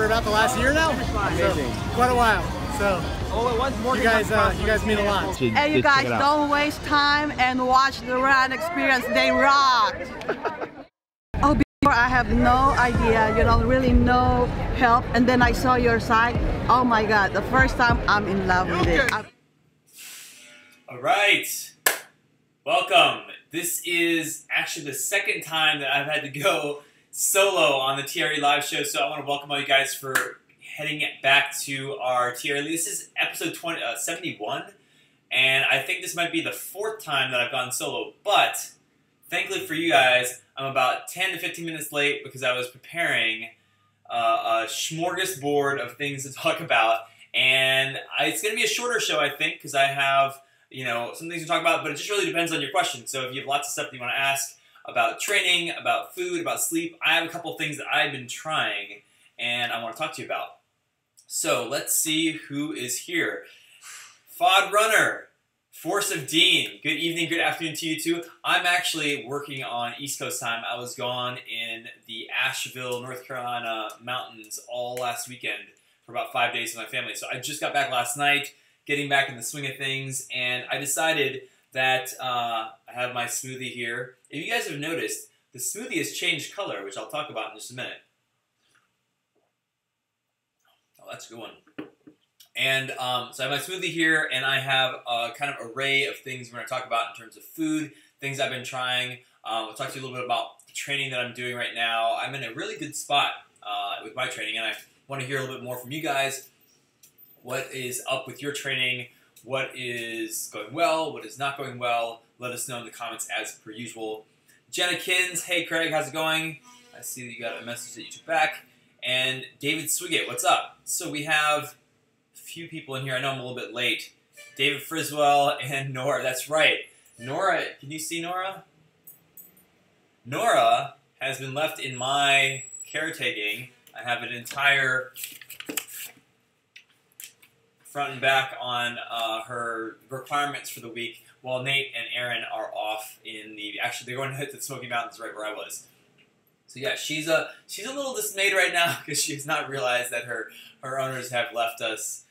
for about the last year now. Amazing. So, quite a while. So you guys mean a lot. And you guys don't waste time and watch the run experience. They rock. Oh, before I have no idea, you know, really no help. And then I saw your site. Oh my God, the first time I'm in love with it. All right, welcome. This is actually the second time that I've had to go solo on the TRE live show. So I want to welcome all you guys for heading back to our TRE. This is episode 71, and I think this might be the 4th time that I've gone solo, but thankfully for you guys, I'm about 10 to 15 minutes late because I was preparing a smorgasbord of things to talk about, and it's going to be a shorter show, I think, because I have, you know, some things to talk about, but it just really depends on your questions. So if you have lots of stuff that you want to ask about training, about food, about sleep, I have a couple of things that I've been trying and I want to talk to you about. So let's see who is here. Fod Runner, Force of Dean, good evening, good afternoon to you too. I'm actually working on East Coast time. I was gone in the Asheville, North Carolina mountains all last weekend for about 5 days with my family. So I just got back last night, getting back in the swing of things, and I decided that I have my smoothie here. If you guys have noticed, the smoothie has changed color, which I'll talk about in just a minute. Oh, that's a good one. And so I have my smoothie here, and I have a kind of array of things we're going to talk about in terms of food, things I've been trying. We'll talk to you a little bit about the training that I'm doing right now. I'm in a really good spot with my training, and I want to hear a little bit more from you guys. What is up with your training? What is going well? What is not going well? Let us know in the comments as per usual. Jenna Kins, hey Craig, how's it going? I see that you got a message that you took back. And David Swigett, what's up? So we have a few people in here. I know I'm a little bit late. David Friswell and Nora, that's right. Nora, can you see Nora? Nora has been left in my caretaking. I have an entire front and back on her requirements for the week, while Nate and Aaron are off in the, actually they're going to hit the Smoky Mountains right where I was. So yeah, she's a little dismayed right now because she has not realized that her owners have left us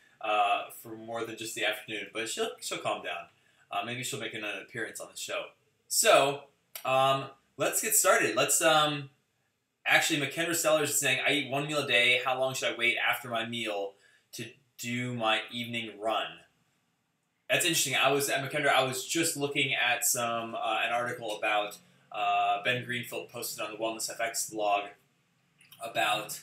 for more than just the afternoon, but she'll calm down. Maybe she'll make another appearance on the show. So let's get started. Let's actually, McKendra Sellers is saying, I eat 1 meal a day. How long should I wait after my meal to do my evening run? That's interesting. McKendra, I was just looking at an article about Ben Greenfield posted on the Wellness FX blog about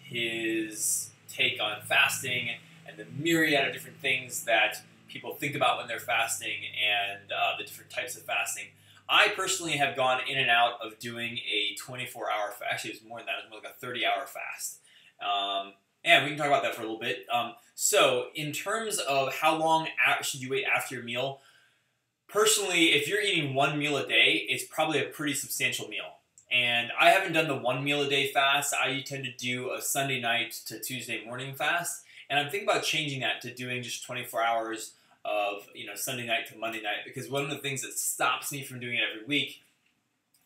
his take on fasting and the myriad of different things that people think about when they're fasting and the different types of fasting. I personally have gone in and out of doing a 24-hour fast. Actually, it was more than that. It was more like a 30-hour fast. And we can talk about that for a little bit. So in terms of how long should you wait after your meal, personally, if you're eating 1 meal a day, it's probably a pretty substantial meal. And I haven't done the 1 meal a day fast. I tend to do a Sunday night to Tuesday morning fast. And I'm thinking about changing that to doing just 24 hours of, you know, Sunday night to Monday night. Because one of the things that stops me from doing it every week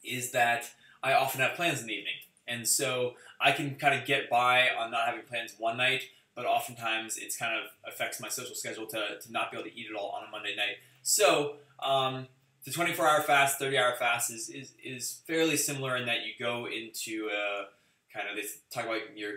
is that I often have plans in the evening. And so I can kind of get by on not having plans one night, but oftentimes it's kind of affects my social schedule to not be able to eat it all on a Monday night. So the 24-hour fast, 30-hour fast is fairly similar in that you go into kind of, they talk about your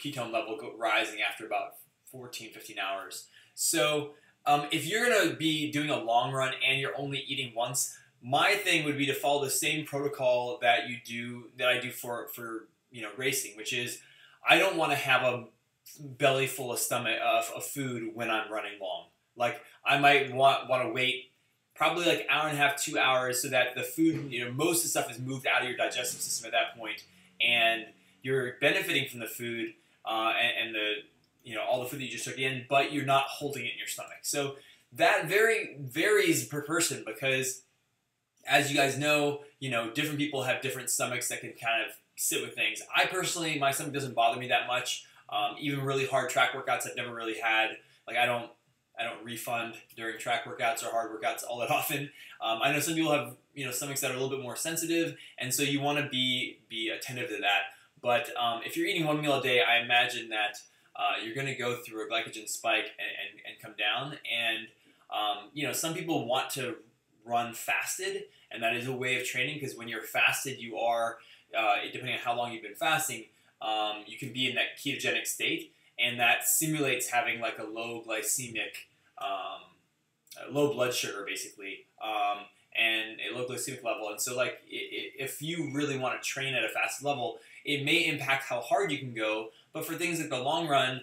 ketone level rising after about 14, 15 hours. So if you're going to be doing a long run and you're only eating once, my thing would be to follow the same protocol that I do for racing, which is I don't want to have a belly full of food when I'm running long. Like I might want to wait probably like hour and a half, 2 hours, so that the food, most of the stuff is moved out of your digestive system at that point, and you're benefiting from the food and the all the food that you just took in, but you're not holding it in your stomach. So that varies per person because, as you guys know, different people have different stomachs that can kind of sit with things. I personally, my stomach doesn't bother me that much. Even really hard track workouts, I've never really had, like I don't refund during track workouts or hard workouts all that often. I know some people have, stomachs that are a little bit more sensitive, and so you want to be attentive to that. But if you're eating one meal a day, I imagine that you're going to go through a glycogen spike and come down. And you know, some people want to run fasted, and that is a way of training, because when you're fasted, you are, depending on how long you've been fasting, you can be in that ketogenic state, and that simulates having like a low glycemic, low blood sugar basically, and a low glycemic level. And so like if you really want to train at a fasted level, it may impact how hard you can go, but for things like the long run,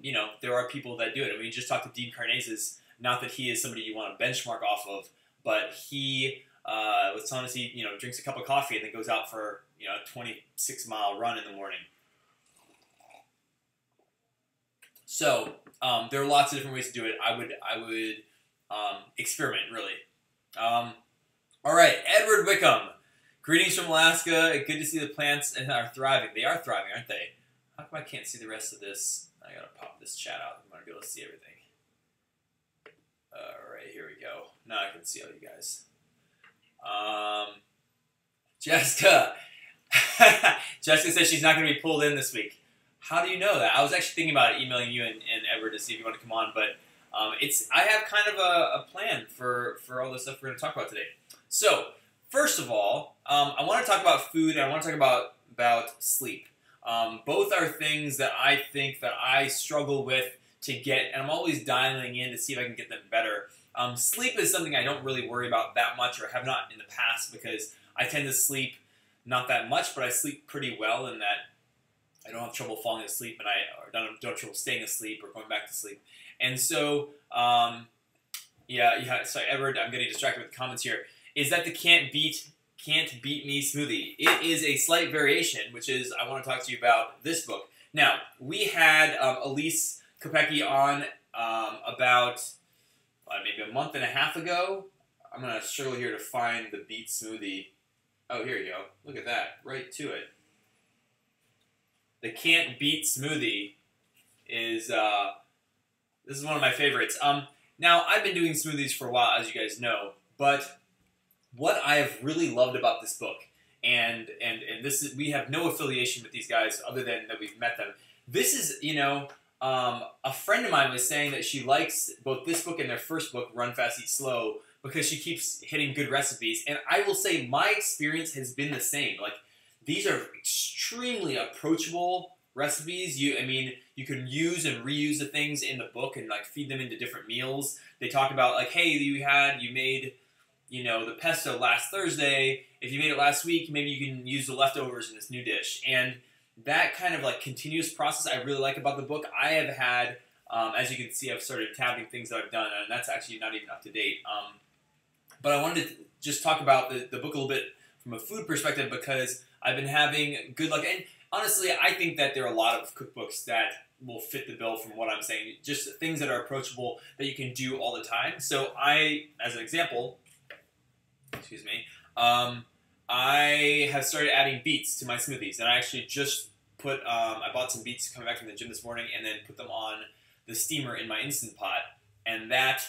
you know, there are people that do it. I mean, you just talked to Dean Karnazes, not that he is somebody you want to benchmark off of, but he was telling us he, you know, drinks a cup of coffee and then goes out for, you know, a 26-mile run in the morning. So there are lots of different ways to do it. I would experiment, really. All right, Edward Wickham. Greetings from Alaska. Good to see the plants are thriving. They are thriving, aren't they? How come I can't see the rest of this? I gotta pop this chat out. I'm gonna be able to see everything. All right, here we go. Now I can see all you guys. Jessica. Jessica says she's not going to be pulled in this week. How do you know that? I was actually thinking about emailing you and Edward to see if you want to come on, but I have kind of a plan for all the stuff we're going to talk about today. So, first of all, I want to talk about food, and I want to talk about sleep. Both are things that I think that I struggle with to get, and I'm always dialing in to see if I can get them better. Sleep is something I don't really worry about that much, or have not in the past, because I tend to sleep not that much, but I sleep pretty well in that I don't have trouble falling asleep, and I don't have trouble staying asleep or going back to sleep. And so, yeah. So Edward, I'm getting distracted with the comments here. Is that the can't beat me smoothie? It is a slight variation, which is I want to talk to you about this book. Now, we had Elise Kopecki on about maybe a month and a half ago. I'm going to struggle here to find the beet smoothie. Oh, here you go. Look at that. Right to it. The can't beat smoothie is, this is one of my favorites. Now, I've been doing smoothies for a while, as you guys know, but what I have really loved about this book, and this is, we have no affiliation with these guys other than that we've met them. This is, you know, a friend of mine was saying that she likes both this book and their first book, Run Fast, Eat Slow, because she keeps hitting good recipes. And I will say my experience has been the same. Like, these are extremely approachable recipes. I mean, you can use and reuse the things in the book and like feed them into different meals. They talk about like, hey, you made, you know, the pesto last Thursday. If you made it last week, maybe you can use the leftovers in this new dish. And that kind of like continuous process I really like about the book. I have had, as you can see, I've started tabbing things that I've done, and that's actually not even up to date. But I wanted to just talk about the book a little bit from a food perspective, because I've been having good luck. And honestly, I think that there are a lot of cookbooks that will fit the bill from what I'm saying. Just things that are approachable that you can do all the time. So as an example, excuse me, I have started adding beets to my smoothies, and I actually just put, I bought some beets coming back from the gym this morning, and then put them on the steamer in my Instant Pot, and that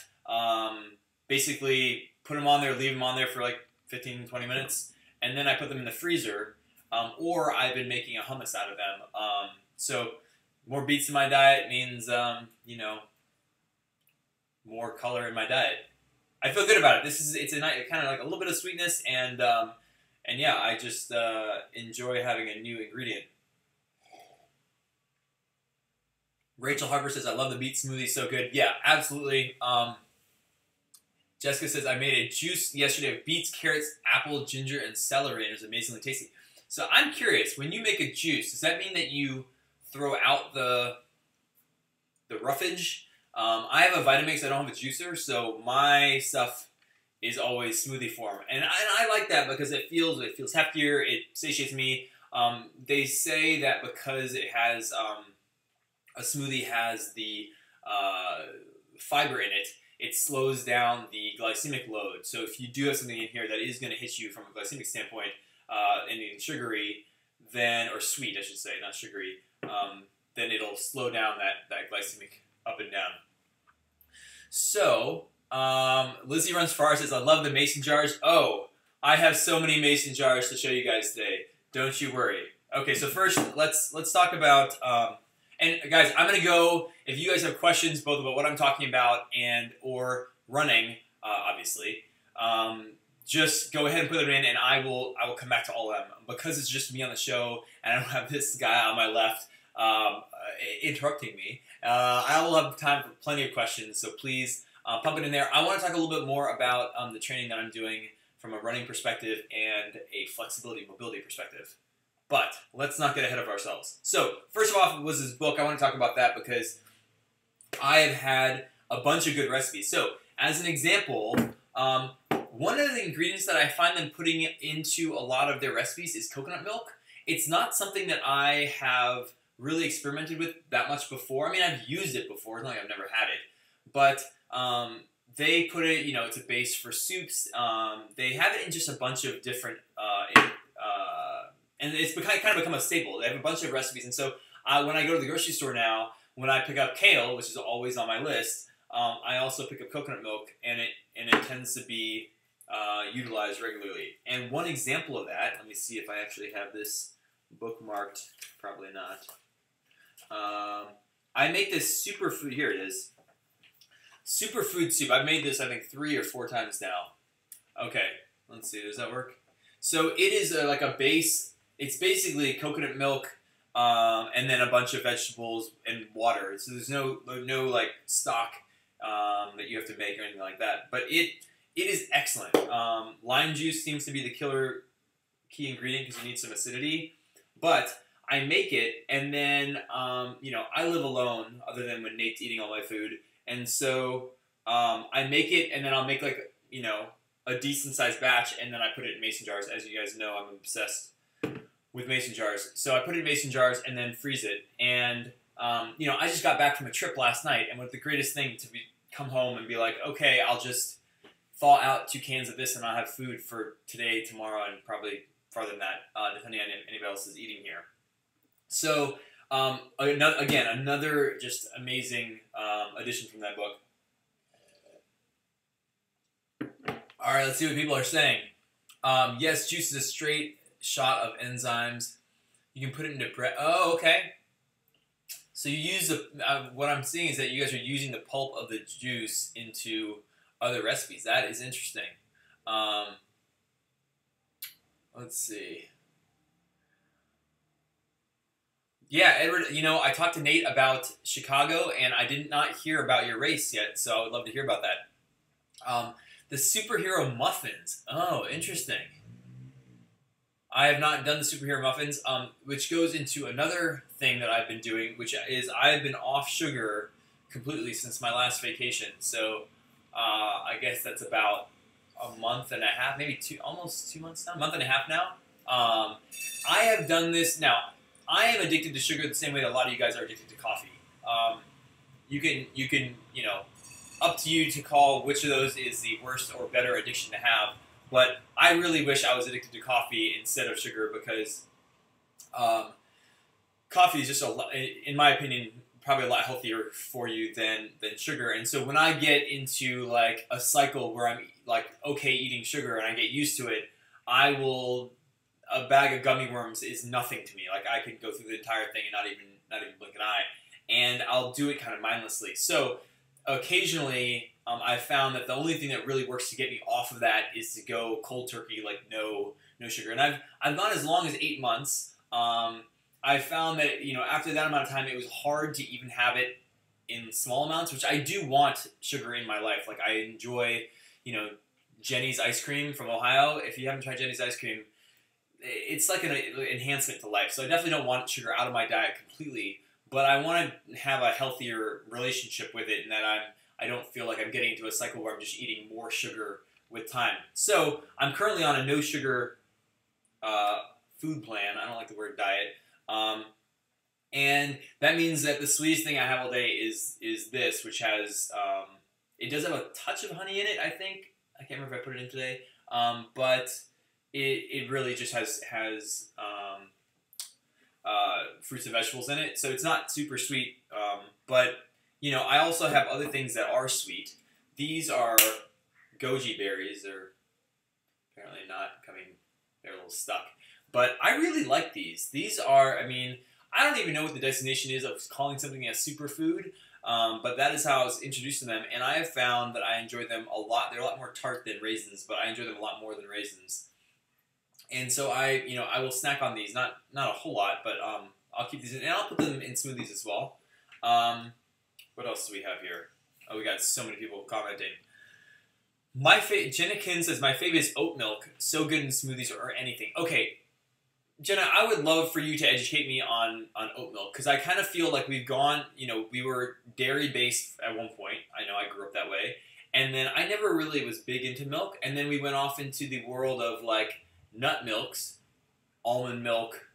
basically put them on there, leave them on there for like 15, 20 minutes, and then I put them in the freezer, or I've been making a hummus out of them. So more beets in my diet means, you know, more color in my diet. I feel good about it. It's a night, kind of like a little bit of sweetness, and yeah, I just enjoy having a new ingredient. Rachel Harper says, I love the beet smoothie, so good. Yeah, absolutely. Jessica says, I made a juice yesterday of beets, carrots, apple, ginger, and celery, and it was amazingly tasty. So I'm curious, when you make a juice, does that mean that you throw out the roughage? I have a Vitamix, I don't have a juicer, so my stuff is always smoothie form. And I like that because it feels heftier, it satiates me. They say that because it has, a smoothie has the fiber in it, it slows down the glycemic load. So if you do have something in here that is going to hit you from a glycemic standpoint, anything sugary, then, or sweet, I should say, not sugary, then it'll slow down that glycemic up and down. So, Lizzie Runs Far says, I love the mason jars. Oh, I have so many mason jars to show you guys today. Don't you worry. Okay, so first let's talk about and guys, I'm gonna go. If you guys have questions both about what I'm talking about and or running, obviously, just go ahead and put them in, and I will come back to all of them because it's just me on the show, and I don't have this guy on my left interrupting me. I will have time for plenty of questions, so please pump it in there. I want to talk a little bit more about the training that I'm doing from a running perspective and a flexibility mobility perspective. But let's not get ahead of ourselves. So first of all was this book. I want to talk about that because I have had a bunch of good recipes. So as an example, one of the ingredients that I find them putting into a lot of their recipes is coconut milk. It's not something that I have really experimented with that much before. I mean, I've used it before. It's not like I've never had it. But they put it, it's a base for soups. They have it in just a bunch of different and it's kind of become a staple. They have a bunch of recipes, and so when I go to the grocery store now, when I pick up kale, which is always on my list, I also pick up coconut milk, and it tends to be utilized regularly. And one example of that, let me see if I actually have this bookmarked. Probably not. I make this superfood. Here it is. Superfood soup. I've made this I think 3 or 4 times now. Okay, let's see. Does that work? So it is like a base. It's basically coconut milk and then a bunch of vegetables and water. So there's no like stock that you have to make or anything like that. But it is excellent. Lime juice seems to be the killer key ingredient because you need some acidity. But I make it, and then I live alone other than when Nate's eating all my food, and so I make it, and then I'll make like a decent sized batch, and then I put it in mason jars. As you guys know, I'm obsessed with mason jars. So I put it in mason jars and then freeze it. And I just got back from a trip last night, and what the greatest thing to come home and be like, okay, I'll just thaw out 2 cans of this, and I'll have food for today, tomorrow, and probably farther than that, depending on if anybody else is eating here. So another just amazing addition from that book. All right, let's see what people are saying. Yes, juice is a straight shot of enzymes. You can put it into bread. Oh, okay. So you use what I'm seeing is that you guys are using the pulp of the juice into other recipes. That is interesting. Let's see. Yeah, Edward, I talked to Nate about Chicago, and I did not hear about your race yet, so I would love to hear about that. The superhero muffins. Oh, interesting. I have not done the superhero muffins, which goes into another thing that I've been doing, which is I've been off sugar completely since my last vacation. So I guess that's about a month and a half, maybe almost 2 months now, a month and a half now. I have done this now. I am addicted to sugar the same way that a lot of you guys are addicted to coffee. You can, up to you to call which of those is the worst or better addiction to have. But I really wish I was addicted to coffee instead of sugar because coffee is just, in my opinion, probably a lot healthier for you than sugar. And so when I get into like a cycle where I'm like okay eating sugar and I get used to it, a bag of gummy worms is nothing to me. Like I could go through the entire thing and not even blink an eye, and I'll do it kind of mindlessly. So occasionally, I've found that the only thing that really works to get me off of that is to go cold turkey, like no sugar. And I've gone as long as 8 months. I found that after that amount of time, it was hard to even have it in small amounts, which I do want sugar in my life. Like I enjoy, Jenny's ice cream from Ohio. If you haven't tried Jenny's ice cream, it's like an enhancement to life. So I definitely don't want sugar out of my diet completely, but I want to have a healthier relationship with it, and that I don't feel like I'm getting into a cycle where I'm just eating more sugar with time. So I'm currently on a no sugar food plan. I don't like the word diet. And that means that the sweetest thing I have all day is this, which has, it does have a touch of honey in it, I think. I can't remember if I put it in today. But it really just has fruits and vegetables in it. So it's not super sweet. But, I also have other things that are sweet. These are goji berries. They're apparently not coming, they're a little stuck. But I really like these. These are, I mean, I don't even know what the designation is of calling something a superfood, but that is how I was introduced to them, and I have found that I enjoy them a lot. They're a lot more tart than raisins, but I enjoy them a lot more than raisins. And so I will snack on these, not a whole lot, but I'll keep these in, and I'll put them in smoothies as well. What else do we have here? Oh, we got so many people commenting. Jenna says, my favorite is oat milk. So good in smoothies or anything. Okay, Jenna, I would love for you to educate me on oat milk, because I kind of feel like we've gone, we were dairy-based at one point. I know I grew up that way. And then I never really was big into milk. And then we went off into the world of, like, nut milks, almond milk,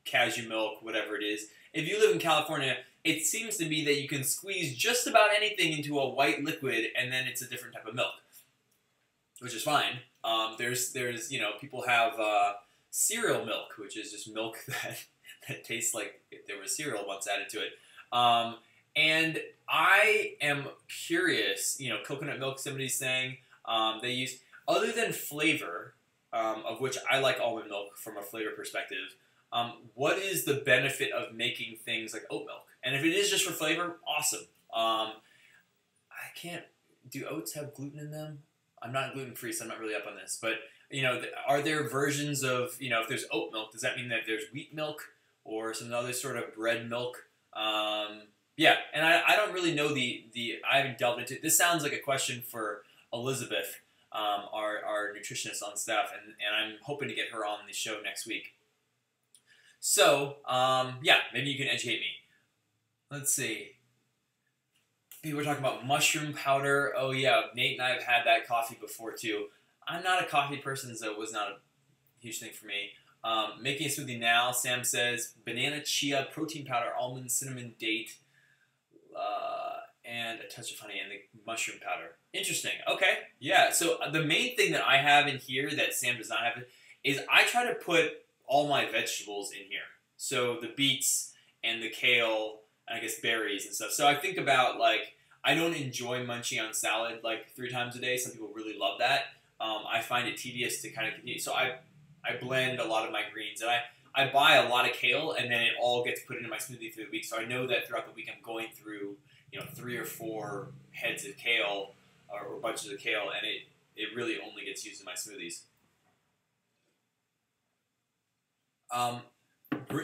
cashew milk, whatever it is. If you live in California, it seems to me that you can squeeze just about anything into a white liquid, and then it's a different type of milk, which is fine. There's people have cereal milk, which is just milk that tastes like if there was cereal once added to it. And I am curious, coconut milk, somebody's saying, they use, other than flavor, of which I like almond milk from a flavor perspective, what is the benefit of making things like oat milk? And if it is just for flavor, awesome. Do oats have gluten in them? I'm not gluten-free, so I'm not really up on this, but are there versions of, if there's oat milk, does that mean that there's wheat milk or some other sort of bread milk? Yeah, and I don't really know I haven't delved into it. This sounds like a question for Elizabeth, our nutritionist on staff, and I'm hoping to get her on the show next week. So, yeah, maybe you can educate me. Let's see. People were talking about mushroom powder. Oh, yeah, Nate and I have had that coffee before, too. I'm not a coffee person, so it was not a huge thing for me. Making a smoothie now, Sam says, banana, chia, protein powder, almond, cinnamon, date, and a touch of honey, and the mushroom powder. Interesting. Okay. Yeah, so the main thing that I have in here that Sam does not have is I try to put all my vegetables in here. So the beets and the kale, and I guess berries and stuff. So I think about, like, I don't enjoy munching on salad like 3 times a day. Some people really love that. I find it tedious to kind of continue. So I blend a lot of my greens, and I buy a lot of kale, and then it all gets put into my smoothie through the week. So I know that throughout the week I'm going through 3 or 4 heads of kale or bunches of kale, and it really only gets used in my smoothies.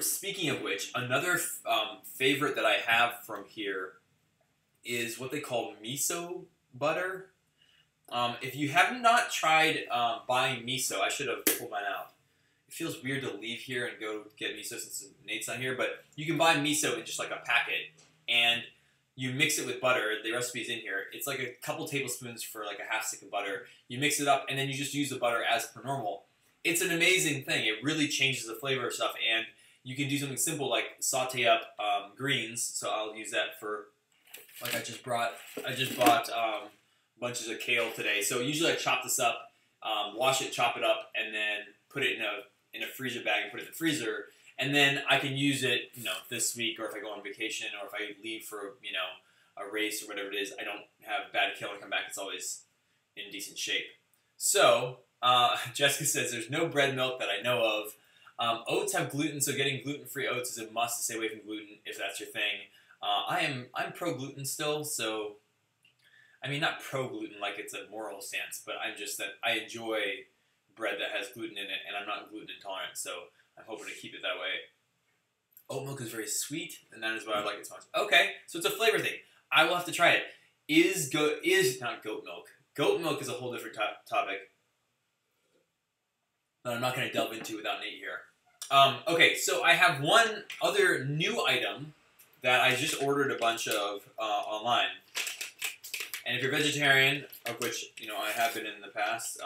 Speaking of which, another favorite that I have from here is what they call Miso Butter. If you have not tried buying miso, I should have pulled mine out. It feels weird to leave here and go get miso since Nate's not here, but you can buy miso in just like a packet, and you mix it with butter. The recipe's in here. It's like a couple tablespoons for like a half stick of butter. You mix it up, and then you just use the butter as per normal. It's an amazing thing. It really changes the flavor of stuff, and you can do something simple like saute up greens. So I'll use that for, like, I just bought bunches of kale today. So usually I chop this up, wash it, chop it up, and then put it in a freezer bag and put it in the freezer. And then I can use it, this week, or if I go on vacation, or if I leave for, a race or whatever it is. I don't have bad kale and come back. It's always in decent shape. So Jessica says there's no bread milk that I know of. Oats have gluten, so getting gluten-free oats is a must to stay away from gluten if that's your thing. I'm pro-gluten still, so I mean, not pro-gluten like it's a moral stance, but I'm just that I enjoy bread that has gluten in it, and I'm not gluten intolerant, so I'm hoping to keep it that way. Oat milk is very sweet, and that is why I like it so much. Okay, so it's a flavor thing. I will have to try it. Is not goat milk. Goat milk is a whole different topic that I'm not going to delve into without Nate here. Okay, so I have one other new item that I just ordered a bunch of online. And if you're vegetarian, of which I have been in the past,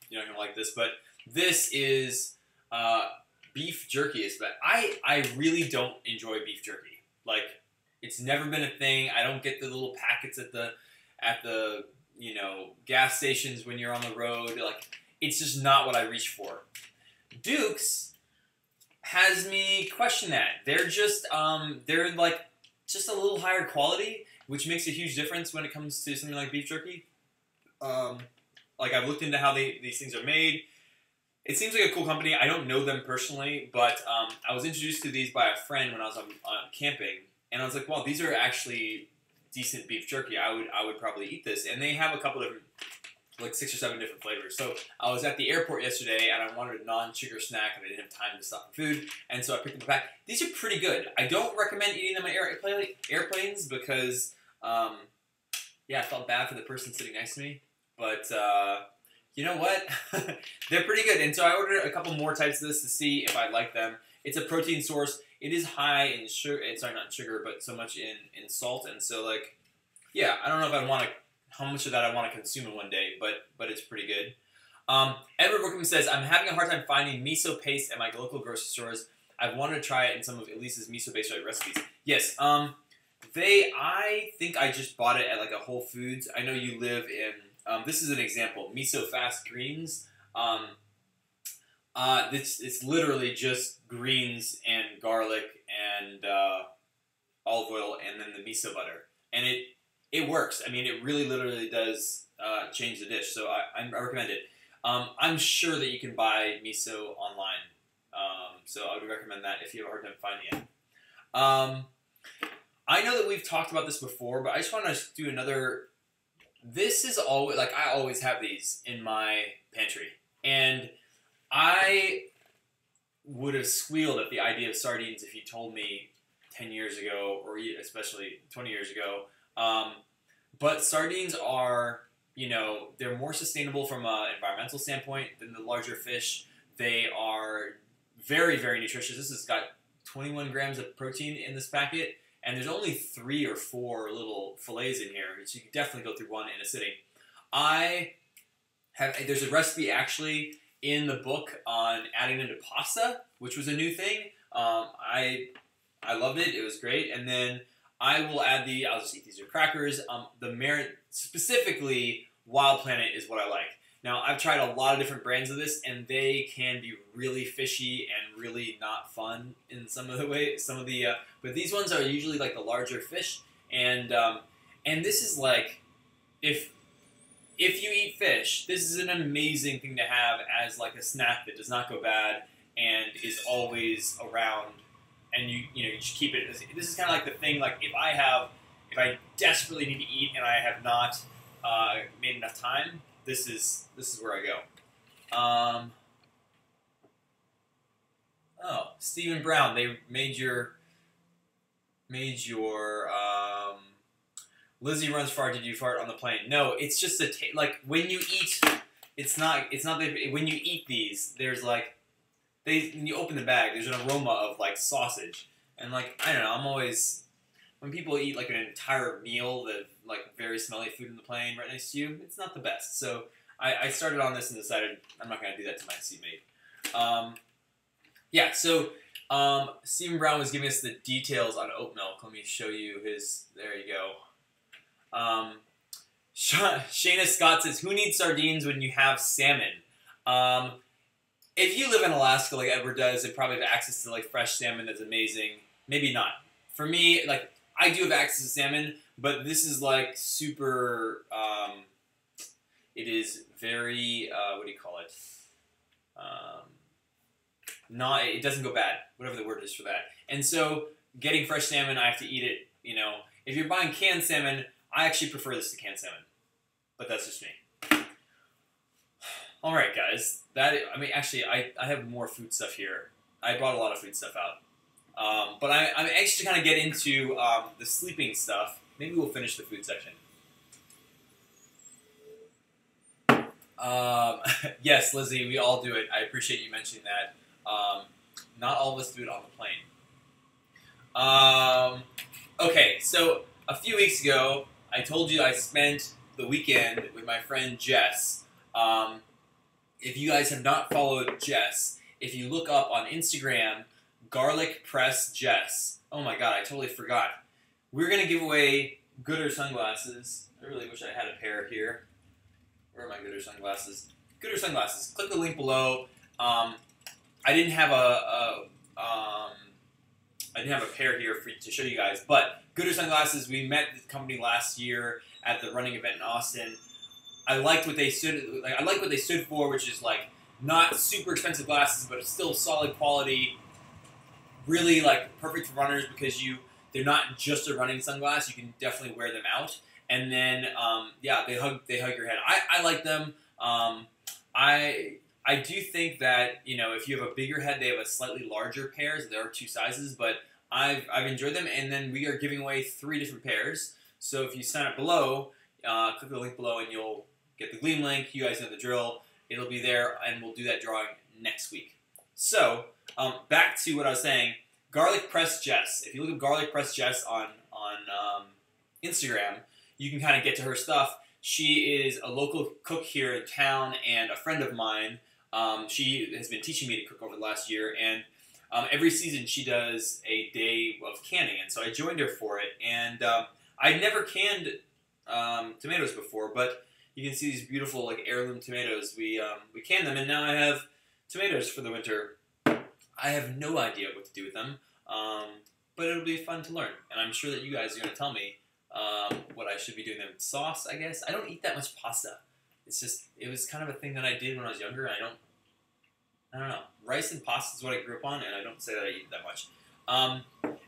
you're not gonna like this, but this is beef jerky. But I really don't enjoy beef jerky. Like, it's never been a thing. I don't get the little packets at the gas stations when you're on the road. Like, it's just not what I reach for. Duke's has me question that. They're just they're like just a little higher quality, which makes a huge difference when it comes to something like beef jerky. Like, I've looked into how these things are made. It seems like a cool company. I don't know them personally, but I was introduced to these by a friend when I was on camping, and I was like, "Wow, these are actually decent beef jerky. I would probably eat this." And they have a couple of like 6 or 7 different flavors. So I was at the airport yesterday, and I wanted a non-sugar snack, and I didn't have time to stop for food, and so I picked up a pack. These are pretty good. I don't recommend eating them on airplanes because, yeah, I felt bad for the person sitting next to me, but. You know what? They're pretty good. And so I ordered a couple more types of this to see if I like them. It's a protein source. It is high in sugar. Sorry, not in sugar, but so much in salt. And so, like, yeah, I don't know if I want to, how much of that I want to consume in one day, but it's pretty good. Edward Wickham says, I'm having a hard time finding miso paste at my local grocery stores. I've wanted to try it in some of Elise's miso-based recipes. Yes, I think I just bought it at, like, a Whole Foods. I know you live in... this is an example. Miso Fast Greens. It's literally just greens and garlic and olive oil and then the miso butter. And it works. I mean, it really literally does change the dish. So I recommend it. I'm sure that you can buy miso online. So I would recommend that if you have a hard time finding it. I know that we've talked about this before, but I just want to do another... This is always, like, I always have these in my pantry. And I would have squealed at the idea of sardines if you told me 10 years ago, or especially 20 years ago. But sardines are, you know, they're more sustainable from an environmental standpoint than the larger fish. They are very, very nutritious. This has got 21 grams of protein in this packet. And there's only 3 or 4 little fillets in here, so you can definitely go through one in a sitting. There's a recipe actually in the book on adding them to pasta, which was a new thing. I loved it. It was great. And then I will add I'll just eat these with crackers. Specifically, Wild Planet is what I like. Now, I've tried a lot of different brands of this, and they can be really fishy and really not fun in some of the ways. But these ones are usually like the larger fish, and this is like, if you eat fish, this is an amazing thing to have as like a snack that does not go bad and is always around, and you just keep it. This is kind of like the thing, like if I desperately need to eat and I have not made enough time. This is where I go. Oh, Stephen Brown, they made your Lizzie runs far. Did you fart on the plane? No, it's just like when you eat. It's not when you eat these. There's like when you open the bag. There's an aroma of like sausage and like I don't know. I'm always when people eat like an entire meal that like very smelly food in the plane right next to you, it's not the best. So I started on this and decided I'm not going to do that to my seatmate. Yeah, so Stephen Brown was giving us the details on oat milk. Let me show you his. There you go. Shayna Scott says, "Who needs sardines when you have salmon?" If you live in Alaska like Edward does, and probably have access to like fresh salmon that's amazing. Maybe not. For me, like I do have access to salmon. But this is like super, it is very, what do you call it? It doesn't go bad, whatever the word is for that. And so getting fresh salmon, I have to eat it, you know. If you're buying canned salmon, I actually prefer this to canned salmon. But that's just me. All right, guys. Actually, I have more food stuff here. I brought a lot of food stuff out. But I'm anxious to kind of get into the sleeping stuff. Maybe we'll finish the food section. Yes, Lizzie, we all do it. I appreciate you mentioning that. Not all of us do it on the plane. Okay, so a few weeks ago, I told you I spent the weekend with my friend Jess. If you guys have not followed Jess, if you look up on Instagram, Garlic Press Jess. Oh my god, I totally forgot. We're going to give away Goodr sunglasses. I really wish I had a pair here. Where are my Goodr sunglasses? Goodr sunglasses. Click the link below. I didn't have a pair here to show you guys, but Goodr sunglasses. We met the company last year at the running event in Austin. I liked what they stood. I like what they stood for, which is like not super expensive glasses, but it's still solid quality. Really like perfect for runners because they're not just a running sunglass. You can definitely wear them out. And then yeah, they hug your head. I like them. I do think that, you know, if you have a bigger head, they have a slightly larger pairs. There are 2 sizes, but I've enjoyed them. And then we are giving away 3 different pairs. So if you sign up below, click the link below and you'll get the Gleam link. You guys know the drill. It'll be there, and we'll do that drawing next week. So back to what I was saying. Garlic Press Jess. If you look at Garlic Press Jess on Instagram, you can kind of get to her stuff. She is a local cook here in town and a friend of mine. She has been teaching me to cook over the last year, and every season she does a day of canning, and so I joined her for it. And I'd never canned tomatoes before, but you can see these beautiful like heirloom tomatoes. We canned them, and now I have tomatoes for the winter. I have no idea what to do with them, but it'll be fun to learn, and I'm sure that you guys are going to tell me what I should be doing them. Sauce, I guess. I don't eat that much pasta. It's just, it was kind of a thing that I did when I was younger. I don't know. Rice and pasta is what I grew up on, and I don't say that I eat that much.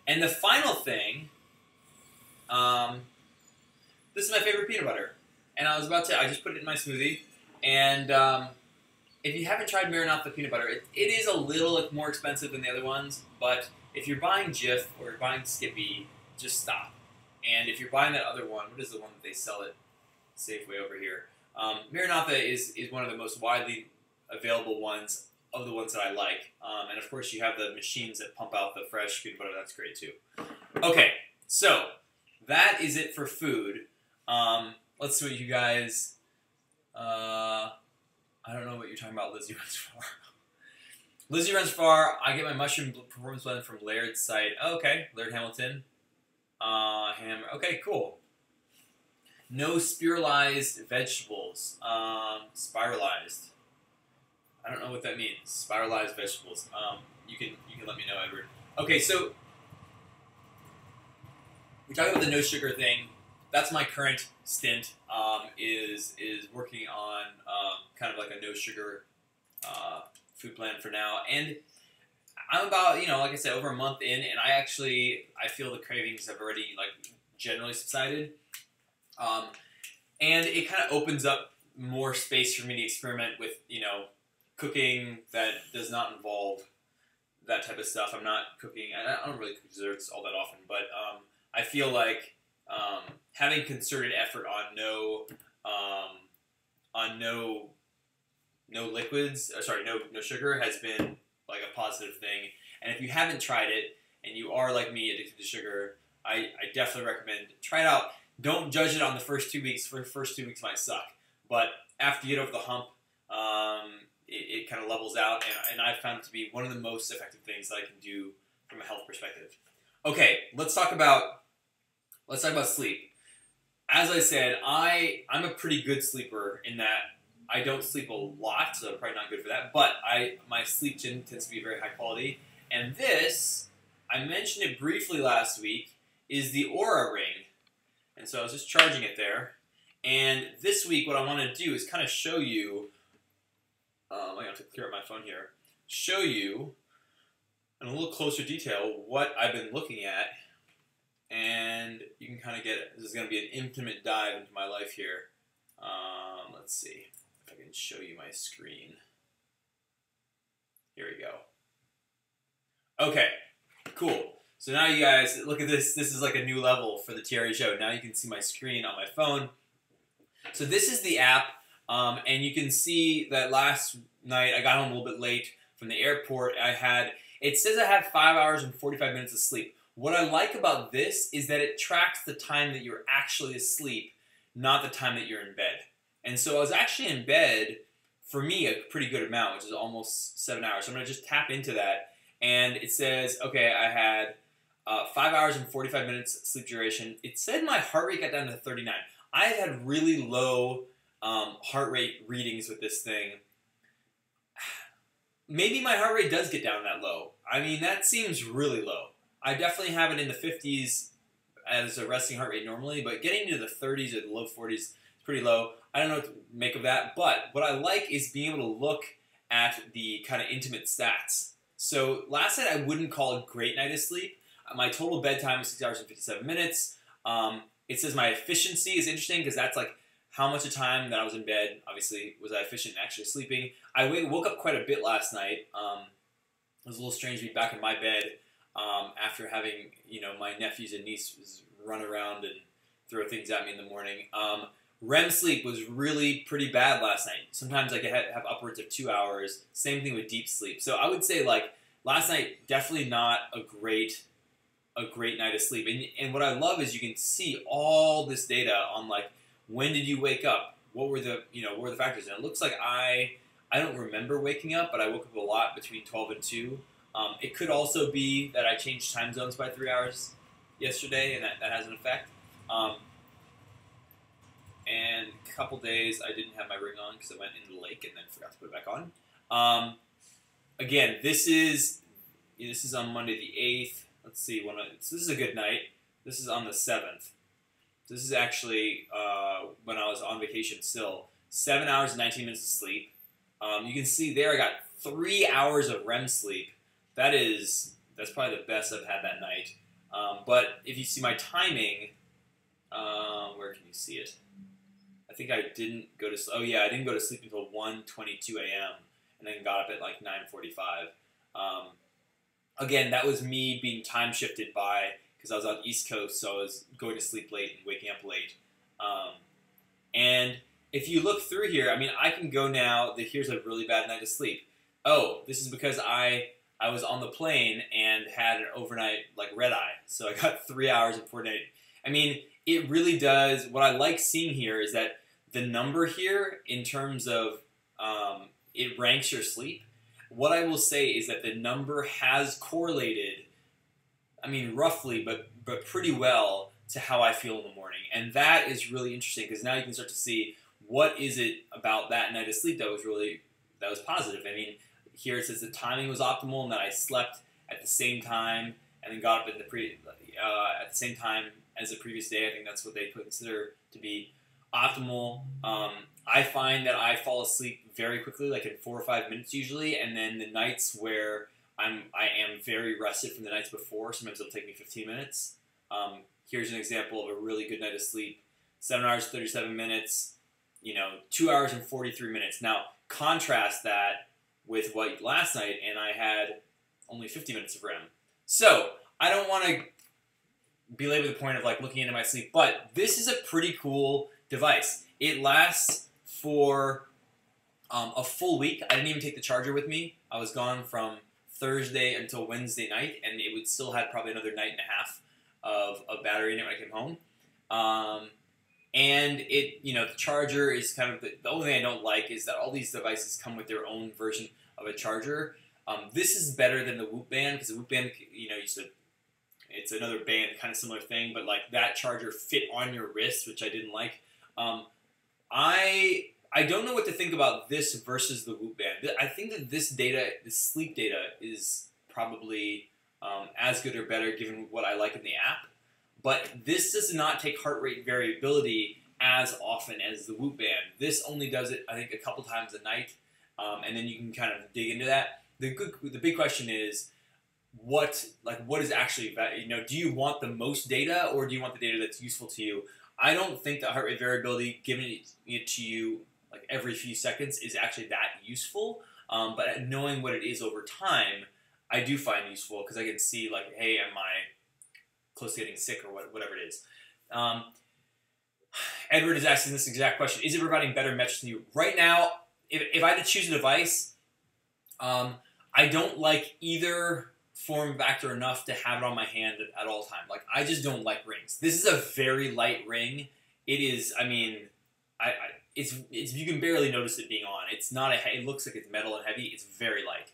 And the final thing, this is my favorite peanut butter. And I just put it in my smoothie. And if you haven't tried Maranatha peanut butter, it is a little more expensive than the other ones. But if you're buying Jif or you're buying Skippy, just stop. And if you're buying that other one, what is the one that they sell at Safeway over here? Maranatha is one of the most widely available ones of the ones that I like. And of course you have the machines that pump out the fresh peanut butter. That's great too. Okay, so that is it for food. Let's see what you guys... I don't know what you're talking about Lizzie Runs Far. Lizzie Runs Far, I get my mushroom performance blend from Laird's site. Oh, okay, Laird Hamilton. Okay, cool. No spiralized vegetables. Spiralized. I don't know what that means. Spiralized vegetables. You can let me know, Edward. Okay, so we talked about the no sugar thing. That's my current stint. Is working on kind of like a no sugar food plan for now, and I'm about, you know, like I said, over a month in, and I feel the cravings have already like generally subsided. And it kind of opens up more space for me to experiment with, you know, cooking that does not involve that type of stuff. I'm not cooking, I don't really cook desserts all that often, but I feel like having concerted effort on no liquids, no sugar has been like a positive thing. And if you haven't tried it and you are like me addicted to sugar, I definitely recommend try it out. Don't judge it on the first 2 weeks. For the first 2 weeks might suck, but after you get over the hump, it kind of levels out, and I've found it to be one of the most effective things that I can do from a health perspective. Okay, let's talk about sleep. As I said, I'm a pretty good sleeper in that I don't sleep a lot, so I'm probably not good for that, but my sleep tends to be very high quality. And this, I mentioned it briefly last week, is the Oura Ring. And so I was just charging it there. And this week what I want to do is kind of show you, I have to clear up my phone here, show you in a little closer detail what I've been looking at. And you can kind of get, this is going to be an intimate dive into my life here. Let's see if I can show you my screen. Here we go. Okay, cool. So now you guys, look at this. This is like a new level for the TRE show. Now you can see my screen on my phone. So this is the app, and you can see that last night I got home a little bit late from the airport. It says I have 5 hours and 45 minutes of sleep. What I like about this is that it tracks the time that you're actually asleep, not the time that you're in bed. And so I was actually in bed, for me, a pretty good amount, which is almost 7 hours. So I'm going to just tap into that. And it says, okay, I had 5 hours and 45 minutes sleep duration. It said my heart rate got down to 39. I had really low heart rate readings with this thing. Maybe my heart rate does get down that low. I mean, that seems really low. I definitely have it in the 50s as a resting heart rate normally, but getting into the 30s or the low 40s is pretty low. I don't know what to make of that, but what I like is being able to look at the kind of intimate stats. So last night I wouldn't call it a great night of sleep. My total bedtime was 6 hours and 57 minutes. It says my efficiency is interesting because that's like how much of time that I was in bed, obviously, was I efficient in actually sleeping. I woke up quite a bit last night. It was a little strange to be back in my bed after having, my nephews and nieces run around and throw things at me in the morning. REM sleep was really pretty bad last night. Sometimes I could have upwards of 2 hours. Same thing with deep sleep. So I would say like last night, definitely not a great night of sleep. And what I love is you can see all this data on like when did you wake up? What were the factors? And it looks like I don't remember waking up, but I woke up a lot between 12 and 2. It could also be that I changed time zones by 3 hours yesterday, and that has an effect. And a couple days I didn't have my ring on because I went into the lake and then forgot to put it back on. Again, this is on Monday the 8th. Let's see, this is a good night. This is on the 7th. This is actually when I was on vacation still. 7 hours and 19 minutes of sleep. You can see there I got 3 hours of REM sleep. That's probably the best I've had that night. But if you see my timing, where can you see it? I think I didn't go to sleep. Oh yeah, I didn't go to sleep until 1:22 a.m. and then got up at like 9:45. Again, that was me being time shifted because I was on the East Coast, so I was going to sleep late and waking up late. And if you look through here, I mean, I can go now. Here's a really bad night of sleep. Oh, this is because I was on the plane and had an overnight like red eye, so I got 3 hours and 48. I mean, it really does. What I like seeing here is that the number here, in terms of it ranks your sleep. What I will say is that the number has correlated, I mean, roughly, but pretty well to how I feel in the morning, and that is really interesting because now you can start to see what is it about that night of sleep that was positive. I mean, here it says the timing was optimal and that I slept at the same time and then got up at the same time as the previous day. I think that's what they consider to be optimal. I find that I fall asleep very quickly, like in 4 or 5 minutes usually, and then the nights where I am very rested from the nights before, sometimes it'll take me 15 minutes. Here's an example of a really good night of sleep. 7 hours, 37 minutes, 2 hours and 43 minutes. Now, contrast that with what last night, and I had only 50 minutes of REM. So, I don't want to belabor the point of like looking into my sleep, but this is a pretty cool device. It lasts for a full week. I didn't even take the charger with me. I was gone from Thursday until Wednesday night, and it would still had probably another night and a half of battery in it when I came home. And the charger is kind of the only thing I don't like is that all these devices come with their own version of a charger. This is better than the Whoop band because the Whoop band, it's another band, kind of similar thing, but like that charger fit on your wrist, which I didn't like. I don't know what to think about this versus the Whoop band. I think that this sleep data, is probably as good or better given what I like in the app. But this does not take heart rate variability as often as the Whoop band. This only does it, I think, a couple times a night, and then you can kind of dig into that. The big question is, what is actually, do you want the most data or do you want the data that's useful to you? I don't think that heart rate variability, giving it to you like every few seconds, is actually that useful. But knowing what it is over time, I do find useful because I can see like, hey, am I close to getting sick or whatever it is. Edward is asking this exact question. Is it providing better metrics than you? Right now, if I had to choose a device, I don't like either form factor enough to have it on my hand at all time. Like, I just don't like rings. This is a very light ring. It is, I mean, it's you can barely notice it being on. It's not it looks like it's metal and heavy. It's very light.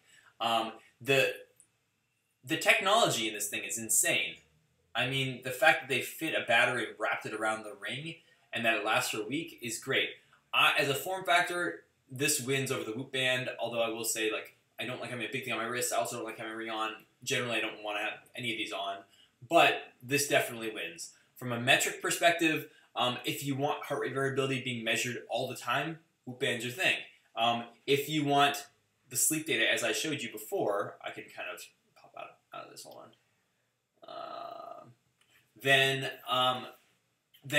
The technology in this thing is insane. I mean, the fact that they fit a battery and wrapped it around the ring and that it lasts for a week is great. As a form factor, this wins over the Whoop band, although I will say, like, I don't like having a big thing on my wrist. I also don't like having a ring on. Generally, I don't want to have any of these on. But this definitely wins. From a metric perspective, if you want heart rate variability being measured all the time, Whoop band's your thing. If you want the sleep data, as I showed you before, I can kind of pop out of this. Hold on. Then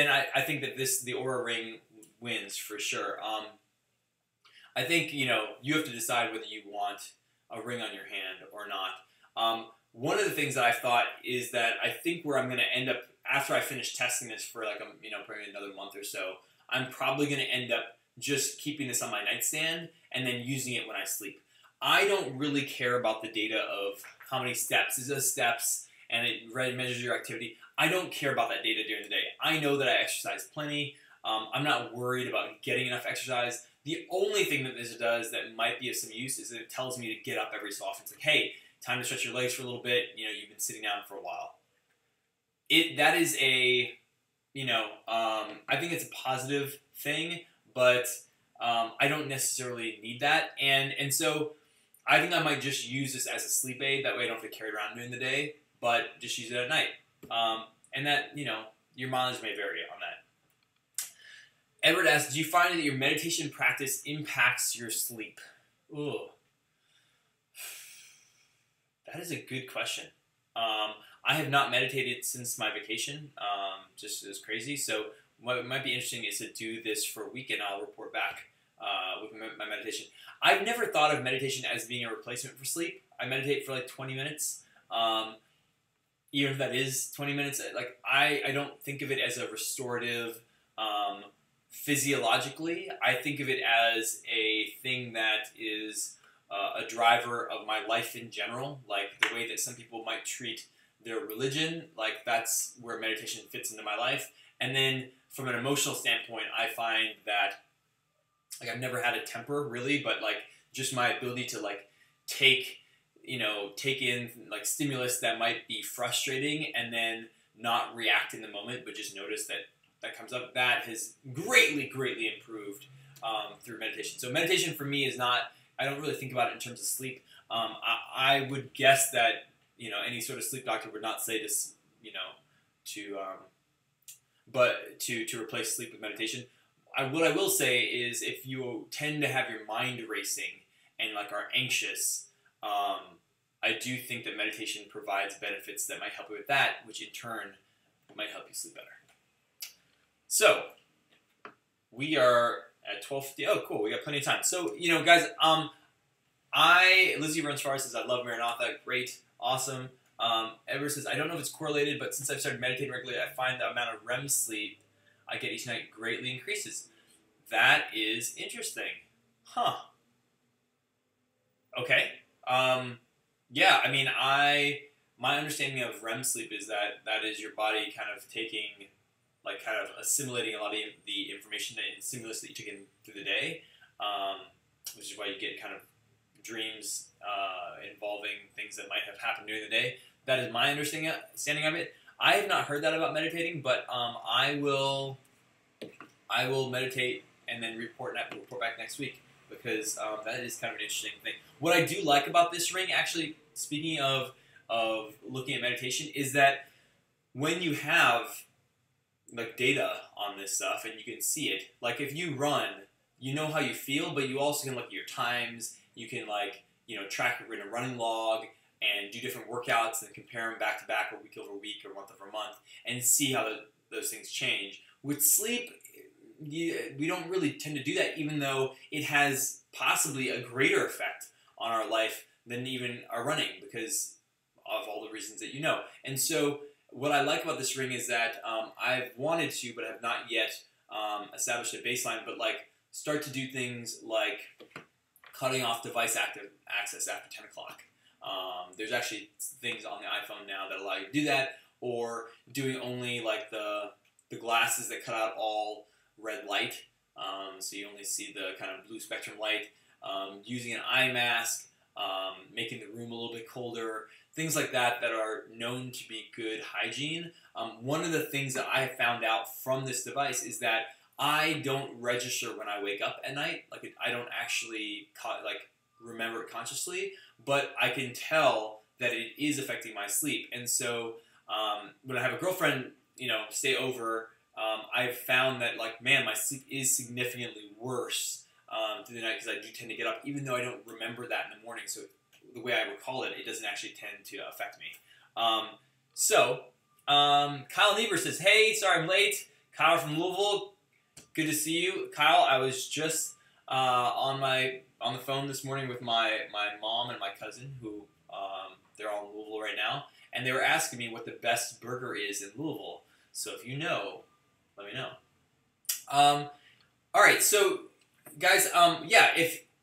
I think that the Oura Ring wins for sure. I think you have to decide whether you want a ring on your hand or not. One of the things that I've thought is that I think where I'm going to end up after I finish testing this for like probably another month or so, I'm probably going to end up just keeping this on my nightstand and then using it when I sleep. I don't really care about the data of how many steps. It does steps and it measures your activity. I don't care about that data during the day. I know that I exercise plenty. I'm not worried about getting enough exercise. The only thing that this does that might be of some use is that it tells me to get up every so often. It's like, hey, time to stretch your legs for a little bit. You've been sitting down for a while. That is a, I think it's a positive thing, but I don't necessarily need that. And so I think I might just use this as a sleep aid. That way I don't have to carry it around during the day, but just use it at night. And that, your mileage may vary on that. Edward asks, do you find that your meditation practice impacts your sleep? Ooh. That is a good question. I have not meditated since my vacation, just as crazy. So what might be interesting is to do this for a week and I'll report back with my meditation. I've never thought of meditation as being a replacement for sleep. I meditate for like 20 minutes. Even if that is 20 minutes, like I don't think of it as a restorative physiologically. I think of it as a thing that is a driver of my life in general, like the way that some people might treat their religion, like that's where meditation fits into my life. And then from an emotional standpoint, I find that like I've never had a temper really, but like just my ability to like take in like stimulus that might be frustrating and then not react in the moment, but just notice that comes up, that has greatly improved through meditation. So meditation for me is not, I don't really think about it in terms of sleep. I would guess that any sort of sleep doctor would not say this, to replace sleep with meditation. What I will say is if you tend to have your mind racing and like are anxious, I do think that meditation provides benefits that might help you with that, which in turn might help you sleep better. So we are at 12:50. Oh, cool. We got plenty of time. So, guys, Lizzie Runs Far says, I love Maranatha. Great. Awesome. Edward says, I don't know if it's correlated, but since I've started meditating regularly, I find the amount of REM sleep I get each night greatly increases. That is interesting. Huh. Okay. Yeah, I mean, my understanding of REM sleep is that is your body kind of taking, like kind of assimilating a lot of the information and stimulus that you took in through the day, which is why you get kind of dreams involving things that might have happened during the day. That is my understanding of it. I have not heard that about meditating, but I will meditate and then report back next week, because that is kind of an interesting thing. What I do like about this ring, actually, speaking of looking at meditation, is that when you have like data on this stuff and you can see it, like if you run, you know how you feel, but you also can look at your times. You can track it in a running log and do different workouts and compare them back to back, or week over week, or month over month, and see how those things change. With sleep, we don't really tend to do that, even though it has possibly a greater effect on our life than even our running, because of all the reasons that you know. And so what I like about this ring is that I've wanted to, but have not yet established a baseline, but like start to do things like cutting off device access after 10 o'clock. There's actually things on the iPhone now that allow you to do that, or doing only like the glasses that cut out all red light, so you only see the kind of blue spectrum light, using an eye mask, making the room a little bit colder, things like that are known to be good hygiene. One of the things that I have found out from this device is that I don't register when I wake up at night. Like I don't actually remember it consciously, but I can tell that it is affecting my sleep. And so when I have a girlfriend, stay over, I've found that my sleep is significantly worse through the night because I do tend to get up, even though I don't remember that in the morning. So the way I recall it, it doesn't actually tend to affect me. Kyle Niebuhr says, "Hey, sorry I'm late. Kyle from Louisville. Good to see you, Kyle. I was just on the phone this morning with my mom and my cousin, who they're all in Louisville right now, and they were asking me what the best burger is in Louisville. So if you know, let me know." All right, so guys,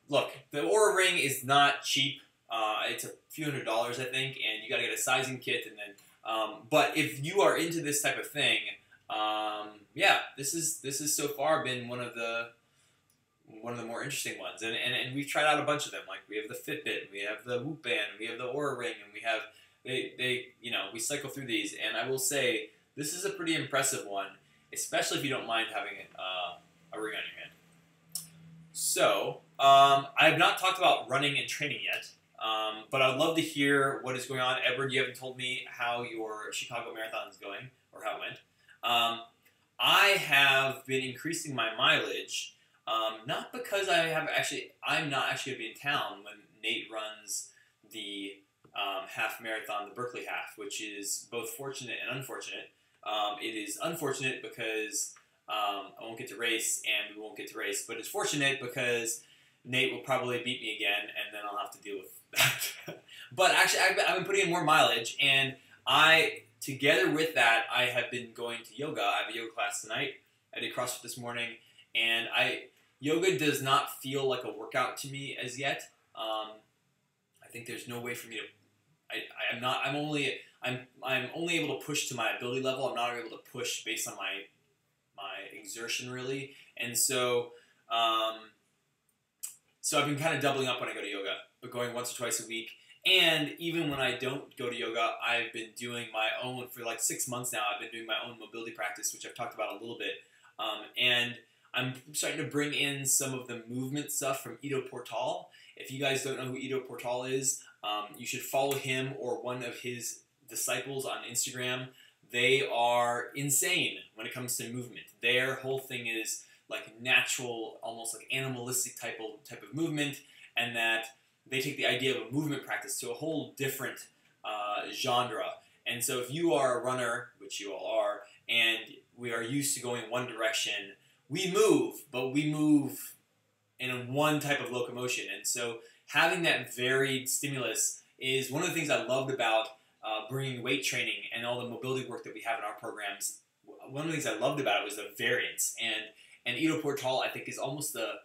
look, the Oura Ring is not cheap. It's a few $100s, I think, and you got to get a sizing kit, and then. But if you are into this type of thing, this has so far been one of the more interesting ones, and we've tried out a bunch of them. Like we have the Fitbit, we have the Whoop Band, we have the Oura Ring, and we have we cycle through these, and I will say this is a pretty impressive one, especially if you don't mind having a ring on your hand. So I have not talked about running and training yet. But I'd love to hear what is going on. Edward, you haven't told me how your Chicago Marathon is going, or how it went. I have been increasing my mileage, not because I'm not actually going to be in town when Nate runs the half marathon, the Berkeley half, which is both fortunate and unfortunate. It is unfortunate because I won't get to race, and we won't get to race, but it's fortunate because Nate will probably beat me again, and then I'll have to deal with that. But actually, I've been putting in more mileage, and together with that, I have been going to yoga. I have a yoga class tonight. I did CrossFit this morning, and yoga does not feel like a workout to me as yet. I think there's no way for me to. I'm only able to push to my ability level. I'm not able to push based on my exertion really, and so. So I've been kind of doubling up when I go to yoga, but going once or twice a week. And even when I don't go to yoga, I've been doing my own, for like 6 months now, I've been doing my own mobility practice, which I've talked about a little bit. And I'm starting to bring in some of the movement stuff from Ido Portal. If you guys don't know who Ido Portal is, you should follow him or one of his disciples on Instagram. They are insane when it comes to movement. Their whole thing is like natural, almost like animalistic type of movement, and that they take the idea of a movement practice to a whole different genre. And so if you are a runner, which you all are, and we are used to going one direction, we move, but we move in one type of locomotion. And so having that varied stimulus is one of the things I loved about bringing weight training and all the mobility work that we have in our programs. One of the things I loved about it was the variance. And Ido Portal, I think, is almost the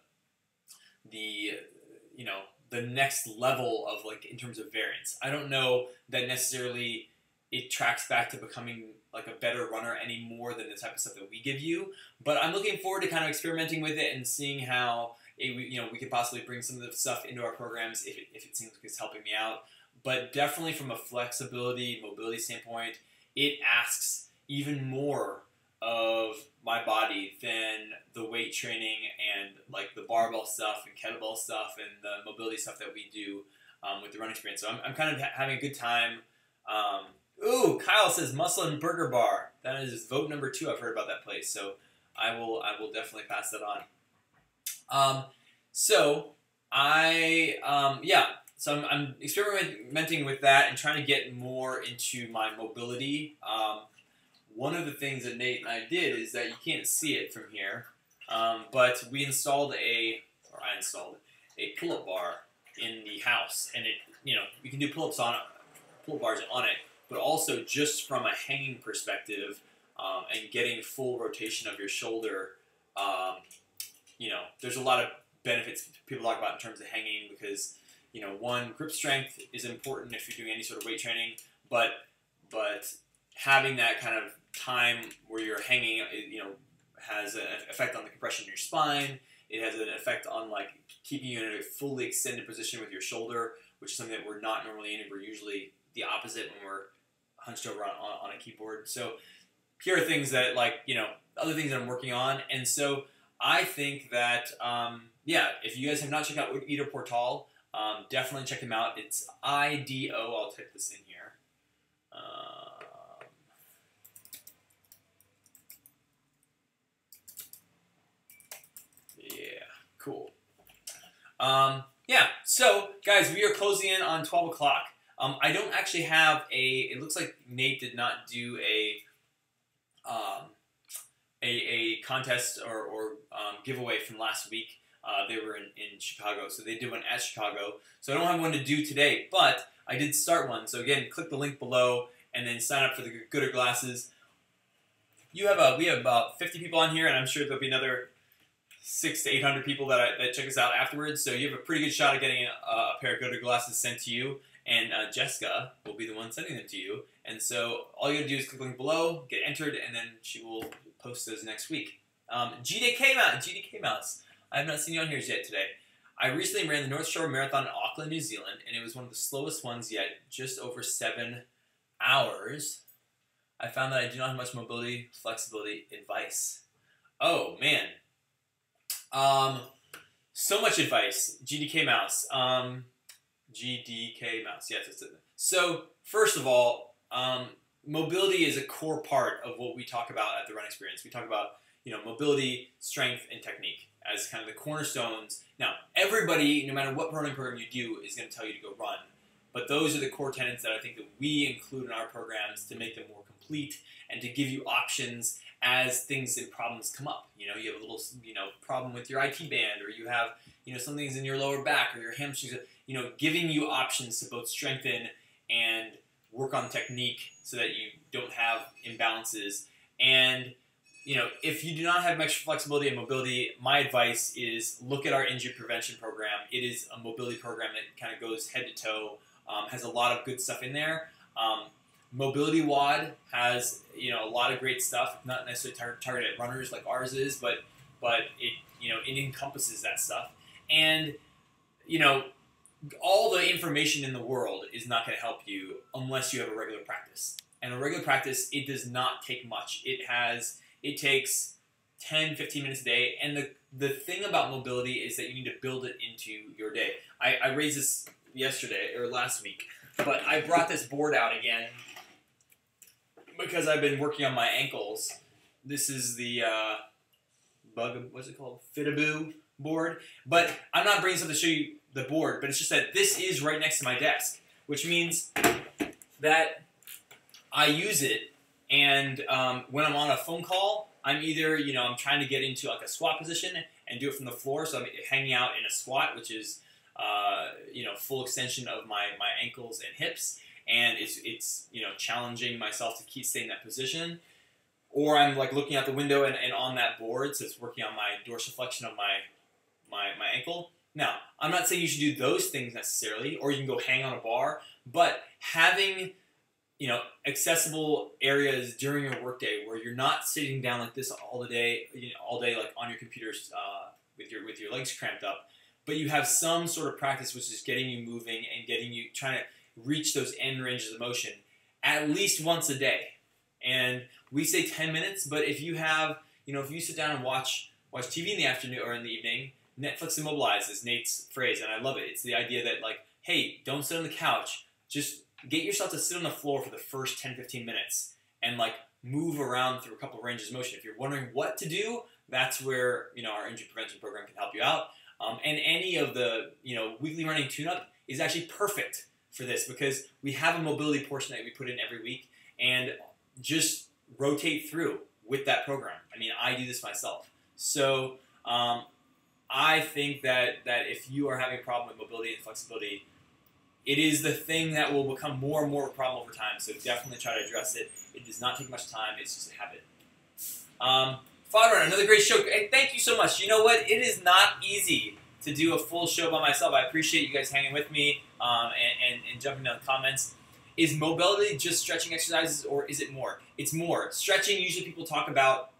next level of, like, in terms of variance. I don't know that necessarily it tracks back to becoming like a better runner any more than the type of stuff that we give you, but I'm looking forward to kind of experimenting with it and seeing how we could possibly bring some of the stuff into our programs if it seems like it's helping me out. But definitely from a flexibility, mobility standpoint, it asks even more of my body than the weight training and like the barbell stuff and kettlebell stuff and the mobility stuff that we do with the running experience. So I'm kind of having a good time. Ooh, Kyle says Muscle and Burger Bar. That is vote number 2. I've heard about that place, so I will definitely pass that on. So I'm experimenting with that and trying to get more into my mobility. One of the things that Nate and I did is that you can't see it from here, but I installed a pull-up bar in the house, and you can do pull-up bars on it, but also just from a hanging perspective and getting full rotation of your shoulder. There's a lot of benefits people talk about in terms of hanging because one, grip strength is important if you're doing any sort of weight training, but having that kind of time where you're hanging, has an effect on the compression in your spine. It has an effect on like keeping you in a fully extended position with your shoulder, which is something that we're not normally in. We're usually the opposite when we're hunched over on a keyboard. So here are things that other things that I'm working on. And so I think that, if you guys have not checked out Ido Portal, definitely check him out. It's IDO. I'll type this in here. Cool. Yeah, so guys, we are closing in on 12 o'clock. I don't actually have it looks like Nate did not do a contest or giveaway from last week. They were in Chicago, so they did one at Chicago. So I don't have one to do today, but I did start one. So again, click the link below and then sign up for the Goodr glasses. We have about 50 people on here, and I'm sure there'll be another 600 to 800 people that check us out afterwards. So you have a pretty good shot at getting a pair of Goodr glasses sent to you, and Jessica will be the one sending them to you. And so all you gotta do is click the link below, get entered, and then she will post those next week. GDK Mouse. I have not seen you on here yet today. I recently ran the North Shore Marathon in Auckland, New Zealand, and it was one of the slowest ones yet, just over 7 hours. I found that I do not have much mobility, flexibility, advice. Oh, man. So much advice. GDK Mouse. GDK Mouse. Yes, that's it. So, first of all, mobility is a core part of what we talk about at the Run Experience. We talk about, mobility, strength, and technique as kind of the cornerstones. Now, everybody, no matter what running program you do, is going to tell you to go run. But those are the core tenets that I think that we include in our programs to make them more complete and to give you options as things and problems come up. You have a little, problem with your IT band, or you have, something's in your lower back or your hamstrings. Giving you options to both strengthen and work on technique so that you don't have imbalances. And if you do not have much flexibility and mobility, my advice is look at our injury prevention program. It is a mobility program that kind of goes head to toe. Has a lot of good stuff in there. Mobility WOD has a lot of great stuff. Not necessarily targeted at runners like ours is, but it encompasses that stuff. And all the information in the world is not going to help you unless you have a regular practice. And a regular practice, it does not take much. It takes 10, 15 minutes a day. And the thing about mobility is that you need to build it into your day. I raised this yesterday or last week, but I brought this board out again because I've been working on my ankles. This is the what's it called? Fitaboo board. But I'm not bringing this up to show you the board, but it's just that this is right next to my desk, which means that I use it, and when I'm on a phone call, I'm either, I'm trying to get into like a squat position and do it from the floor, so I'm hanging out in a squat, which is full extension of my ankles and hips, and it's challenging myself to keep staying in that position. Or I'm like looking out the window and on that board, so it's working on my dorsiflexion of my ankle. Now, I'm not saying you should do those things necessarily, or you can go hang on a bar, but having accessible areas during your workday where you're not sitting down like this all day like on your computers with your legs cramped up, but you have some sort of practice which is getting you moving and getting you trying to reach those end ranges of motion at least once a day. And we say 10 minutes, but if you have, if you sit down and watch TV in the afternoon or in the evening, Netflix immobilized is Nate's phrase, and I love it. It's the idea that, like, hey, don't sit on the couch. Just get yourself to sit on the floor for the first 10, 15 minutes and, like, move around through a couple of ranges of motion. If you're wondering what to do, that's where, our injury prevention program can help you out. And any of the, weekly running tune-up is actually perfect for this because we have a mobility portion that we put in every week, and just rotate through with that program. I mean, I do this myself. So I think that if you are having a problem with mobility and flexibility, it is the thing that will become more and more of a problem over time. So definitely try to address it. It does not take much time. It's just a habit. Father, another great show. Hey, thank you so much. You know what? It is not easy to do a full show by myself. I appreciate you guys hanging with me and jumping in the comments. Is mobility just stretching exercises, or is it more? It's more. Stretching, usually people talk about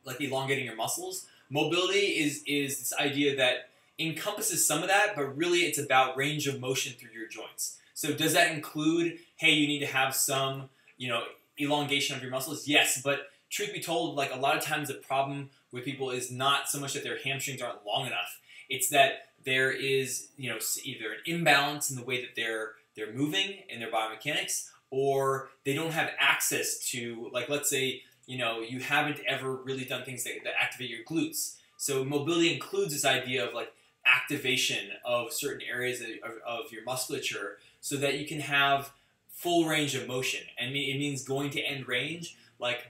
like elongating your muscles. Mobility is this idea that encompasses some of that, but really it's about range of motion through your joints. So does that include, hey, you need to have some, elongation of your muscles? Yes, but truth be told, like a lot of times the problem with people is not so much that their hamstrings aren't long enough. It's that there is, either an imbalance in the way that they're moving in their biomechanics, or they don't have access to, like, let's say, you haven't ever really done things that activate your glutes. So mobility includes this idea of like activation of certain areas of your musculature so that you can have full range of motion. And it means going to end range. Like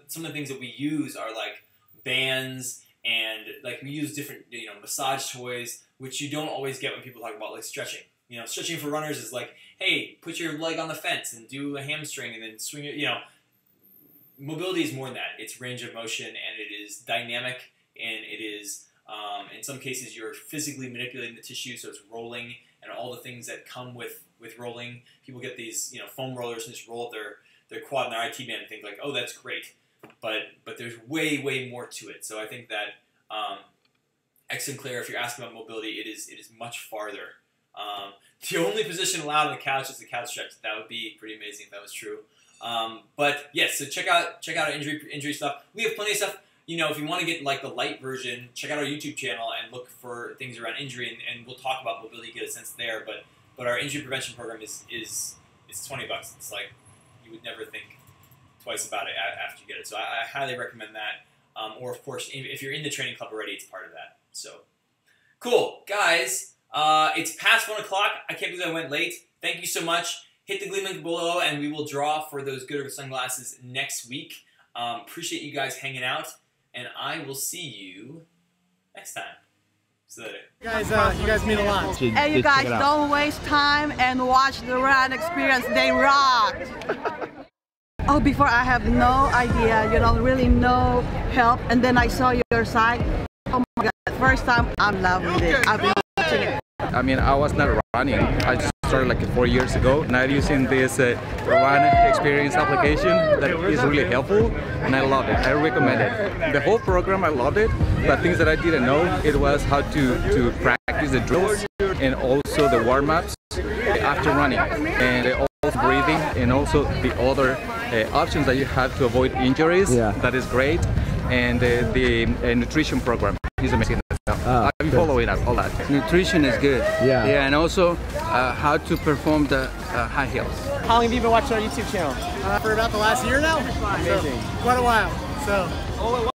some of the things that we use are like bands, and like we use different massage toys, which you don't always get when people talk about like stretching. Stretching for runners is like, hey, put your leg on the fence and do a hamstring and then swing it. Mobility is more than that. It's range of motion, and it is dynamic, and it is in some cases you're physically manipulating the tissue, so it's rolling and all the things that come with rolling. People get these foam rollers and just roll up their quad and their IT band and think like, oh, that's great, but there's way more to it. So I think that X and Claire, if you're asking about mobility, it is much farther. The only position allowed on the couch is the couch stretch. That would be pretty amazing if that was true. But yes, so check out our injury stuff. We have plenty of stuff. If you want to get like the light version, check out our YouTube channel and look for things around injury, and we'll talk about mobility, get a sense there. But our injury prevention program is $20. It's like you would never think twice about it after you get it. So I highly recommend that. Or of course, if you're in the training club already, it's part of that. So cool, guys. It's past 1 o'clock. I can't believe I went late. Thank you so much. Hit the Gleam link below, and we will draw for those Goodr sunglasses next week. Appreciate you guys hanging out, and I will see you next time. See you later. You guys mean a lot. And you guys don't waste time and watch the run experience. They rock. Oh, before I have no idea, really no help, and then I saw your site. Oh my God! First time, I'm loving it. I've been watching it. I mean, I was not running. I just started like 4 years ago. Now using this run experience application that is really helpful, and I love it. I recommend it. The whole program, I loved it, but things that I didn't know, it was how to practice the drills and also the warm-ups after running, and also breathing, and also the other options that you have to avoid injuries. Yeah. That is great. And the nutrition program is amazing. I've been following up all that. Nutrition is good. Yeah, and also how to perform the high heels. How long have you been watching our YouTube channel? For about the last year now. Amazing. So, quite a while. So.